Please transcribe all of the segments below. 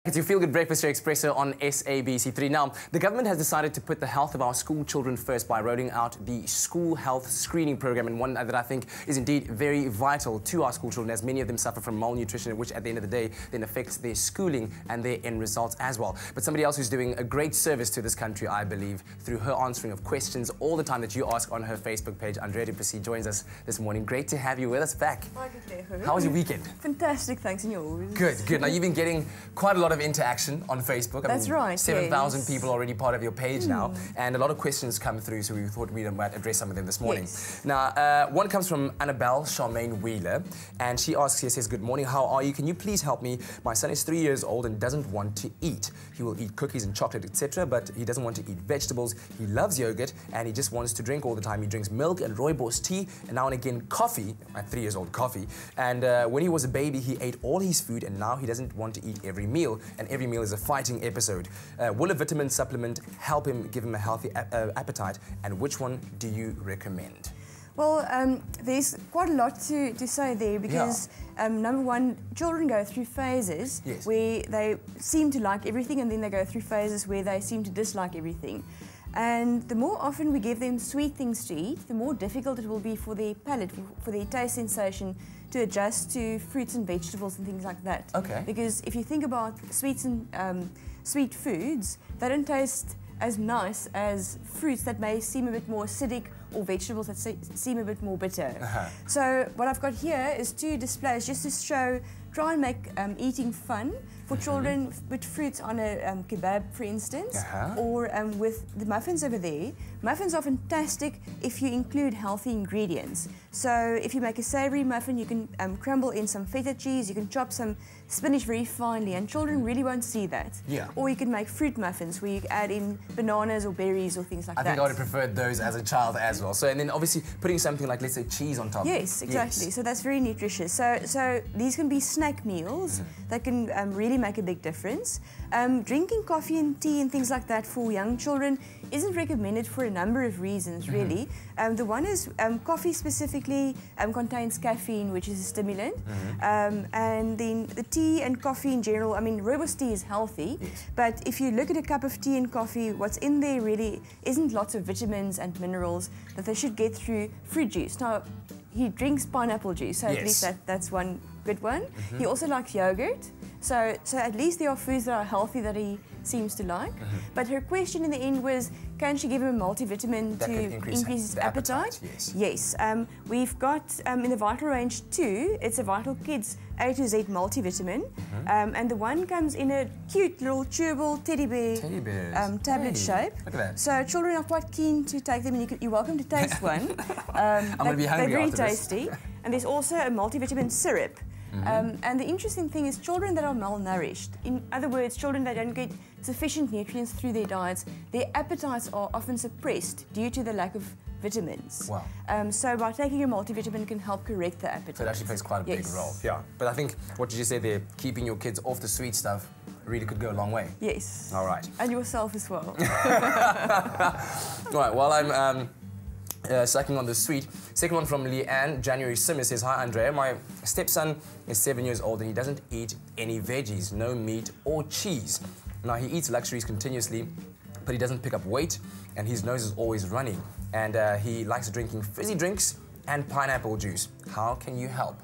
It's your Feel Good Breakfast Show Expresso on SABC3. Now, the government has decided to put the health of our school children first by rolling out the school health screening program, and one that I think is indeed very vital to our school children, as many of them suffer from malnutrition, which at the end of the day then affects their schooling and their end results as well. But somebody else who's doing a great service to this country, I believe, through her answering of questions all the time that you ask on her Facebook page, Andrea Duplessis joins us this morning. Great to have you with us back. Hi, good day. How was your weekend? Fantastic, thanks, and yours? Good, good. Now, you've been getting quite a lot of interaction on Facebook. That's right, 7,000 yes. people already part of your page now, and a lot of questions come through, so we thought we'd address some of them this morning. Yes. Now, one comes from Annabelle Charmaine Wheeler, and she asks, she says, good morning, how are you? Can you please help me? My son is 3 years old and doesn't want to eat. He will eat cookies and chocolate, etc., but he doesn't want to eat vegetables. He loves yogurt, and he just wants to drink all the time. He drinks milk and rooibos tea, and now and again coffee, at 3 years old, coffee. And when he was a baby, he ate all his food, and now he doesn't want to eat every meal, and every meal is a fighting episode. Will a vitamin supplement help him, give him a healthy appetite, and which one do you recommend? Well, there's quite a lot to say there because, number one, children go through phases where they seem to like everything, and then they go through phases where they seem to dislike everything. And the more often we give them sweet things to eat, the more difficult it will be for their palate, for their taste sensation, to adjust to fruits and vegetables and things like that. Okay. Because if you think about sweets and sweet foods, they don't taste as nice as fruits that may seem a bit more acidic, or vegetables that seem a bit more bitter. So what I've got here is two displays just to show, try and make eating fun for children with fruits on a kebab, for instance, or with the muffins over there. Muffins are fantastic if you include healthy ingredients. So if you make a savoury muffin, you can crumble in some feta cheese, you can chop some spinach very finely, and children really won't see that. Or you can make fruit muffins where you add in bananas or berries or things like that. I think I would have preferred those as a child as well. So, and then obviously putting something like, let's say, cheese on top. Yes, exactly. Yes. So that's very nutritious. So these can be snack meals that can really make a big difference. Drinking coffee and tea and things like that for young children isn't recommended for a number of reasons, really. The one is coffee specifically contains caffeine, which is a stimulant. And then the tea and coffee in general, I mean, rooibos tea is healthy, but if you look at a cup of tea and coffee, what's in there really isn't lots of vitamins and minerals that they should get through fruit juice. Now, he drinks pineapple juice, so at least that's one good one. He also likes yogurt, so at least there are foods that are healthy that he seems to like. But her question in the end was, can she give him a multivitamin to increase his appetite? Yes. We've got in the Vital Range 2, it's a Vital Kids A to Z multivitamin, and the one comes in a cute little chewable teddy bear tablet shape. Look at that. So children are quite keen to take them, and you're welcome to taste one. I'm going to be hungry. They're very tasty. And there's also a multivitamin syrup. And the interesting thing is children that are malnourished, in other words, children that don't get sufficient nutrients through their diets, their appetites are often suppressed due to the lack of vitamins. Wow. So by taking a multivitamin can help correct the appetite. So it actually plays quite a big role. Yeah. But I think what you just said there, keeping your kids off the sweet stuff really could go a long way. Yes. All right. And yourself as well. All right, while I'm sucking on the sweet. Second one from Leanne, January Simmer, says, hi Andrea, my stepson is 7 years old and he doesn't eat any veggies, no meat or cheese. Now he eats luxuries continuously, but he doesn't pick up weight and his nose is always running. And he likes drinking fizzy drinks and pineapple juice. How can you help?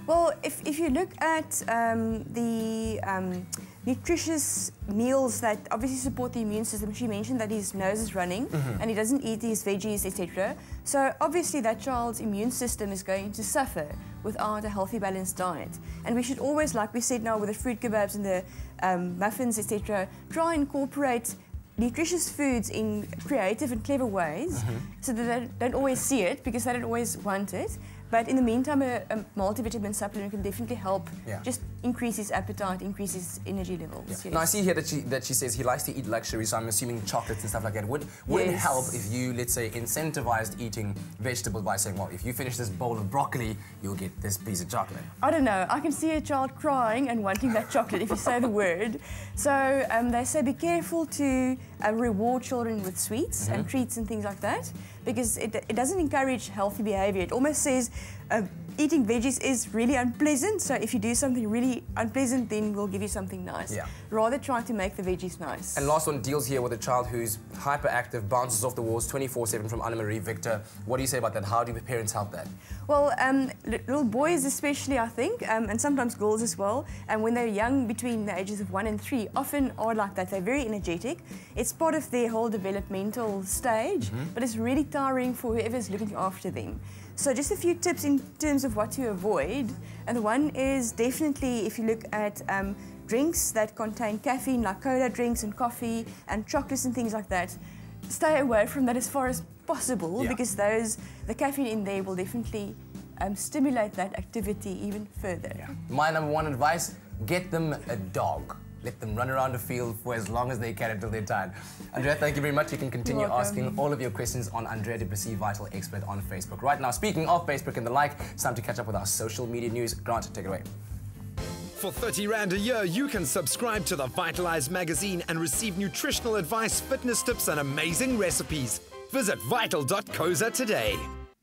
Well, if you look at the nutritious meals that obviously support the immune system, she mentioned that his nose is running and he doesn't eat these veggies, etc. So obviously that child's immune system is going to suffer without a healthy, balanced diet. And we should always, like we said now with the fruit kebabs and the muffins, etc., try and incorporate nutritious foods in creative and clever ways so that they don't always see it because they don't always want it. But in the meantime, a multivitamin supplement can definitely help just increase his appetite, increase his energy levels. Yes. Now, I see here that she says he likes to eat luxury, so I'm assuming chocolates and stuff like that. Would it help if you, let's say, incentivized eating vegetables by saying, well, if you finish this bowl of broccoli, you'll get this piece of chocolate? I don't know. I can see a child crying and wanting that chocolate if you say the word. So they say be careful to reward children with sweets and treats and things like that, because it doesn't encourage healthy behavior. It almost says eating veggies is really unpleasant, so if you do something really unpleasant, then we'll give you something nice. Yeah. Rather try to make the veggies nice. And last one deals here with a child who's hyperactive, bounces off the walls 24/7 from Anna-Marie Victor. What do you say about that? How do parents help that? Well, little boys especially, I think, and sometimes girls as well, and when they're young, between the ages of 1 and 3, often are like that. They're very energetic. It's part of their whole developmental stage, but it's really tiring for whoever's looking after them. So just a few tips in terms of what to avoid. And the one is definitely, if you look at drinks that contain caffeine, like cola drinks and coffee and chocolates and things like that, stay away from that as far as possible, because the caffeine in there will definitely stimulate that activity even further. Yeah. My number one advice, get them a dog. Let them run around the field for as long as they can until they're tired. Andrea, thank you very much. You can continue asking all of your questions on Andrea du Plessis Vital Expert on Facebook. Right now, speaking of Facebook and the like, it's time to catch up with our social media news. Grant, take it away. For 30 Rand a year, you can subscribe to the Vitalize magazine and receive nutritional advice, fitness tips and amazing recipes. Visit vital.co.za today.